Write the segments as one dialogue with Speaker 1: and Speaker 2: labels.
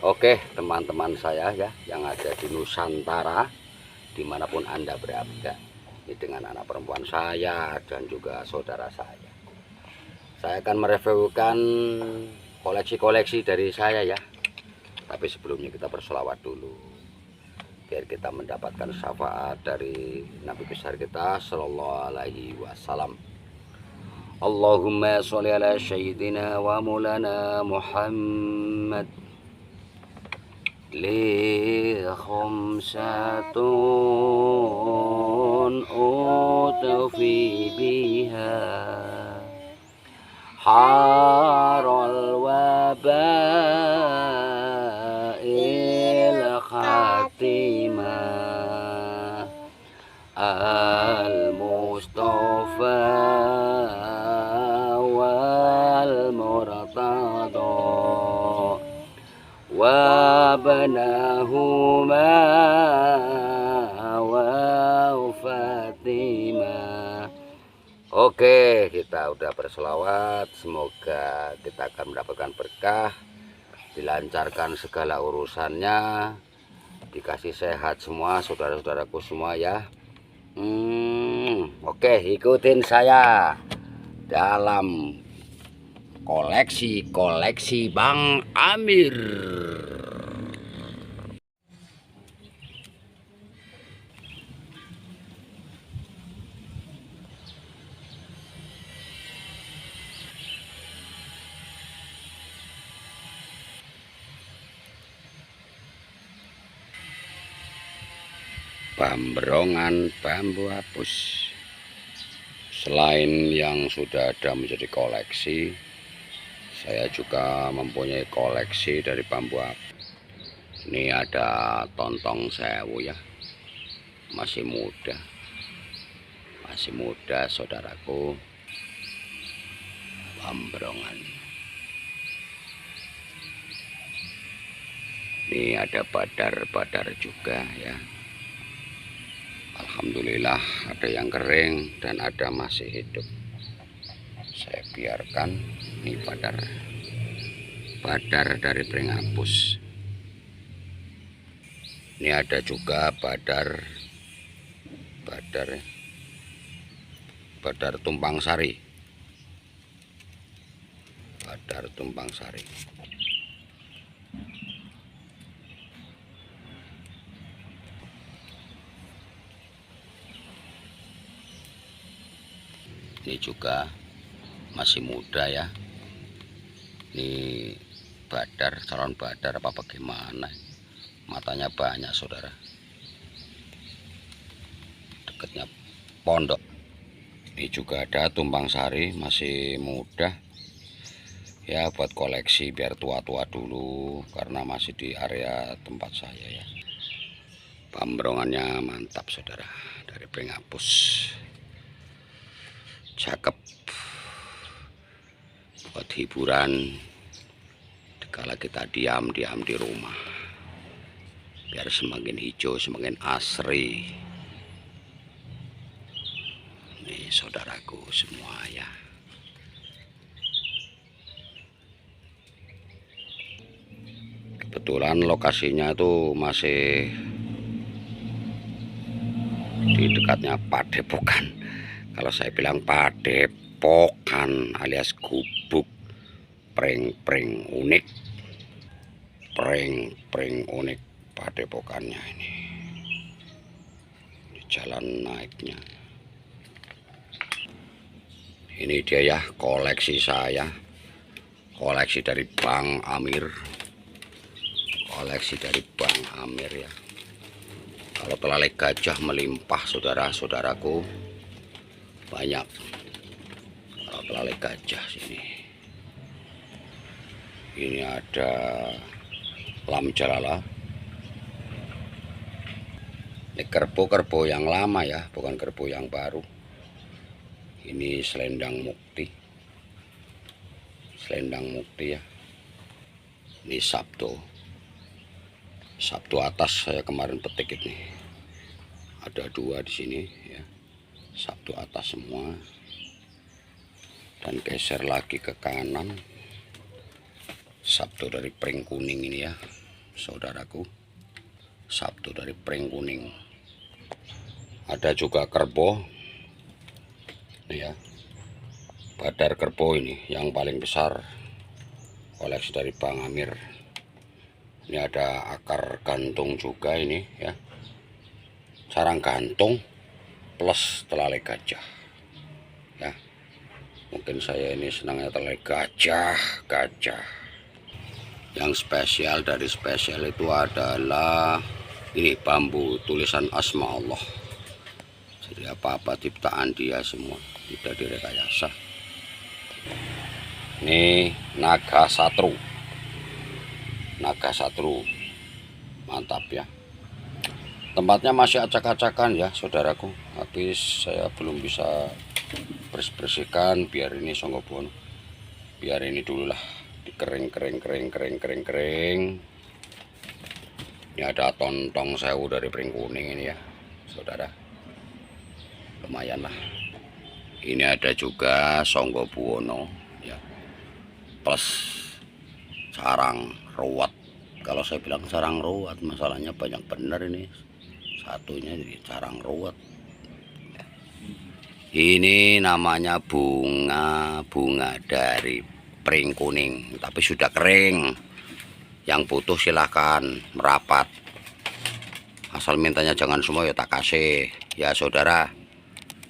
Speaker 1: Oke teman-teman saya ya yang ada di Nusantara dimanapun Anda berada, ini dengan anak perempuan saya dan juga saudara saya akan mereviewkan koleksi-koleksi dari saya ya. Tapi sebelumnya kita berselawat dulu biar kita mendapatkan syafaat dari Nabi besar kita Sallallahu Alaihi Wasallam. Allahumma sholli ala sayyidina wa maulana Muhammad li khamsatun utfi biha harul wabail khatimah al-mustafa wal murtada wa banahuma wa Fatimah. Oke, kita udah berselawat, semoga kita akan mendapatkan berkah, dilancarkan segala urusannya, dikasih sehat semua saudara-saudaraku semua ya. Oke, ikutin saya dalam koleksi Bang Amir. Pemberongan bambu hapus. Selain yang sudah ada menjadi koleksi, saya juga mempunyai koleksi dari bambu hapus. Ini ada tontong sewu ya, masih muda saudaraku, pemberongan. Ini ada badar juga ya. Alhamdulillah ada yang kering dan ada masih hidup. Saya biarkan. Ini badar dari Pringapus. Ini ada juga badar tumpang sari. Badar tumpang sari. Ini juga masih muda ya. Ini badar, calon badar apa bagaimana? Matanya banyak saudara. Dekatnya pondok. Ini juga ada tumpang sari, masih muda. Ya buat koleksi biar tua-tua dulu karena masih di area tempat saya ya. Pemberongannya mantap saudara, dari Pringapus. Cakep buat hiburan kala kita diam di rumah, biar semakin hijau, semakin asri. Nih saudaraku semua ya. Kebetulan lokasinya itu masih di dekatnya Padepokan. Kalau saya bilang Padepokan alias gubuk pring unik, pring unik Padepokannya ini jalan naiknya. Ini dia ya koleksi saya, koleksi dari Bang Amir, ya. Kalau telalai gajah melimpah saudara-saudaraku, banyak. Kalau telalai gajah sini. Ini ada lam jalala. Ini kerbau yang lama ya, bukan kerbau yang baru. Ini selendang mukti ya. Ini sabto atas saya kemarin petik ini. Ada dua di sini ya. Sabto atas semua. Dan geser lagi ke kanan. Sabto dari pring kuning ini ya. saudaraku, Sabtu dari Pring Kuning. Ada juga kerbau ini ya, badar kerbau ini yang paling besar, koleksi dari Bang Amir. Ini ada akar gantung juga ini ya, sarang gantung plus telalai gajah ya. Mungkin saya ini senangnya telalai gajah. Yang spesial dari spesial itu adalah ini bambu tulisan asma Allah. Jadi apa-apa ciptaan dia semua, tidak direkayasa. Ini naga satru, mantap ya. Tempatnya masih acak-acakan ya saudaraku, habis saya belum bisa bersihkan biar ini Songgobuwono, biar ini dulu lah dikering. Ini ada tontong sewu dari Pring Kuning ini ya saudara, lumayan lah. Ini ada juga Songgobuwono ya, plus sarang ruwet. Kalau saya bilang sarang ruwet, masalahnya banyak bener ini, satunya jadi sarang ruwet. Ini namanya bunga dari Pring Kuning, tapi sudah kering. Yang butuh silahkan merapat, asal mintanya jangan semua ya tak kasih ya saudara.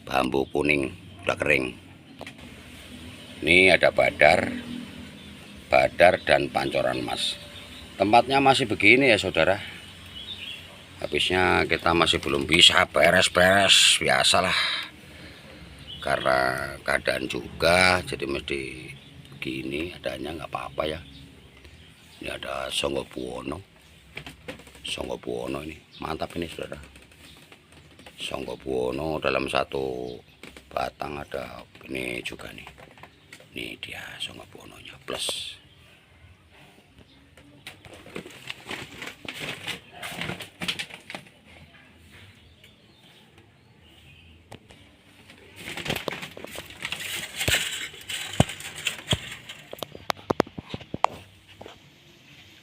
Speaker 1: Bambu kuning sudah kering. Ini ada badar dan pancoran emas. Tempatnya masih begini ya saudara, habisnya kita masih belum bisa beres-beres, biasalah karena keadaan juga, jadi mesti gini adanya, nggak apa-apa ya. Ini ada Songgobuwono ini mantap ini saudara. Songgobuwono dalam satu batang ada ini juga nih. Ini dia Songgobuwononya plus.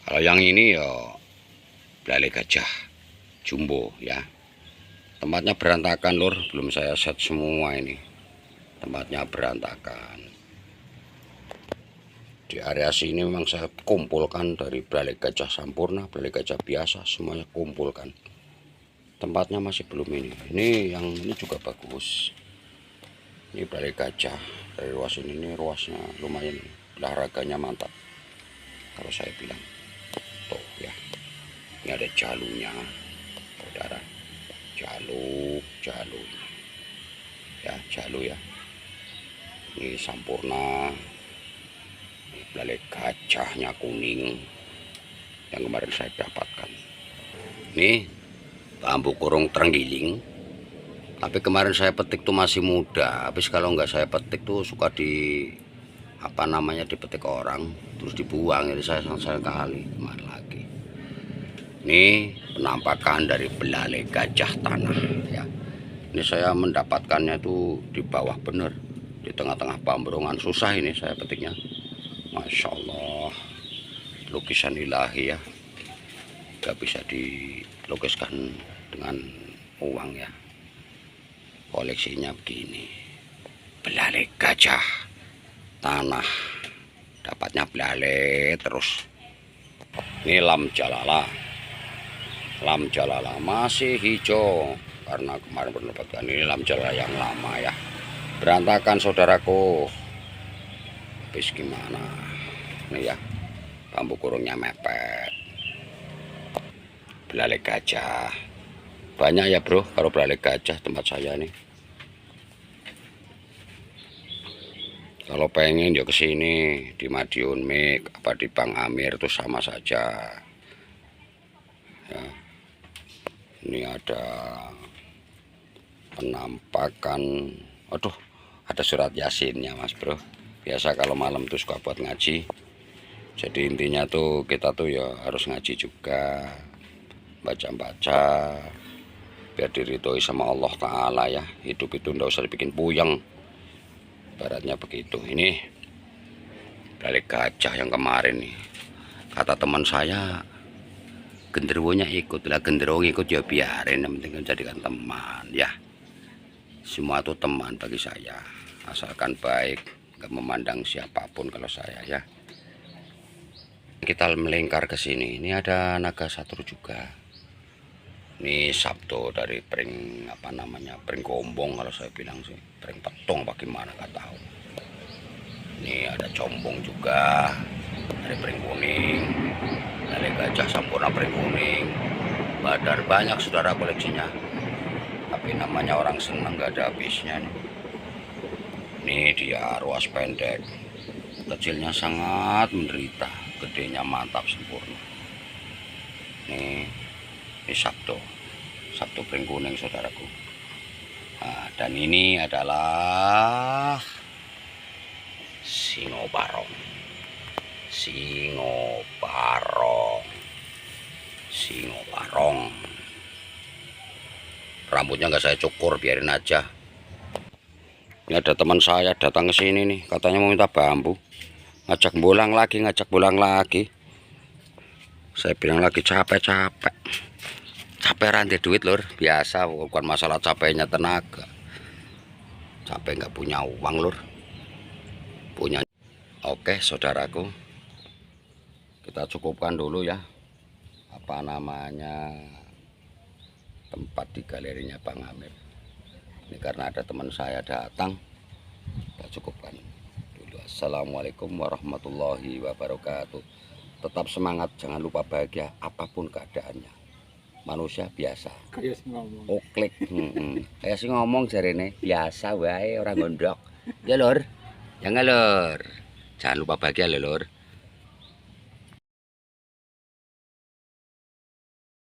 Speaker 1: Kalau yang ini ya belalai gajah jumbo ya. Tempatnya berantakan lur, belum saya set semua ini. Tempatnya berantakan. Di area sini memang saya kumpulkan dari belalai gajah sampurna, belalai gajah biasa, semuanya kumpulkan. Tempatnya masih belum ini. Ini yang ini juga bagus. Ini belalai gajah dari ruas ini ruasnya lumayan, olahraganya mantap. Kalau saya bilang. Tuh ya, ini ada jalunya saudara, jalu ya, jalu ya. Ini sampurna, ini belalai gajahnya kuning yang kemarin saya dapatkan. Ini bambu kurung terenggiling, tapi kemarin saya petik tuh masih muda. Habis kalau nggak saya petik tuh suka dipetik orang terus dibuang. Ini saya kali kemarin lagi. Ini penampakan dari belalai gajah tanah ya. Ini saya mendapatkannya tuh di bawah bener, di tengah-tengah bambrongan, susah ini saya petiknya. Masya Allah, lukisan ilahi ya, gak bisa dilukiskan dengan uang ya. Koleksinya begini, belalai gajah tanah, dapatnya belalai terus. Ini lam jalala masih hijau karena kemarin mendapatkan ini lam jalala yang lama ya. Berantakan saudaraku, habis gimana nih ya, bambu kurungnya mepet. Belalai gajah banyak ya bro, kalau belalai gajah tempat saya nih. Kalau pengen ya kesini di Madiun Mik apa di Bang Amir itu sama saja ya. Ini ada penampakan, aduh ada surat yasinnya mas bro. Biasa kalau malam tuh suka buat ngaji, jadi intinya tuh kita tuh ya harus ngaji juga, baca-baca biar diridhoi sama Allah Ta'ala ya. Hidup itu ndak usah dibikin puyeng, baratnya begitu. Ini belalai gajah yang kemarin nih, kata teman saya genderuwonya ikut lah, genderuwo ikut ya biarin, yang penting jadikan teman ya. Semua itu teman bagi saya, asalkan baik, nggak memandang siapapun kalau saya ya. Kita melingkar ke sini, ini ada naga satru juga. Ini Sabto dari pring apa namanya, pring gombong kalau saya bilang sih, pring petong bagaimana nggak tahu. Ini ada combong juga dari pring kuning, dari gajah sampurna pring kuning, badar, banyak saudara koleksinya. Tapi namanya orang senang nggak ada habisnya nih. Ini dia ruas pendek, kecilnya sangat menderita, gedenya mantap sempurna. Ini Sabto pring kuning saudaraku. Nah, dan ini adalah singo barong. Rambutnya nggak saya cukur, biarin aja. Ini ada teman saya datang ke sini nih, katanya mau minta bambu, ngajak bolang lagi. Saya bilang lagi capek rantai duit lur, biasa, bukan masalah capeknya tenaga, capek nggak punya uang lur, punya. Oke saudaraku, kita cukupkan dulu ya apa namanya tempat di galerinya Bang Amir ini, karena ada teman saya datang. Kita cukupkan dulu. Assalamualaikum warahmatullahi wabarakatuh. Tetap semangat, jangan lupa bahagia apapun keadaannya. Manusia biasa.
Speaker 2: Kayak sih ngomong.
Speaker 1: Oh klik. Kayak sih ngomong jarene biasa wae, orang gondok. Ya lur. Jangan lur. Jangan lupa bahagia lur.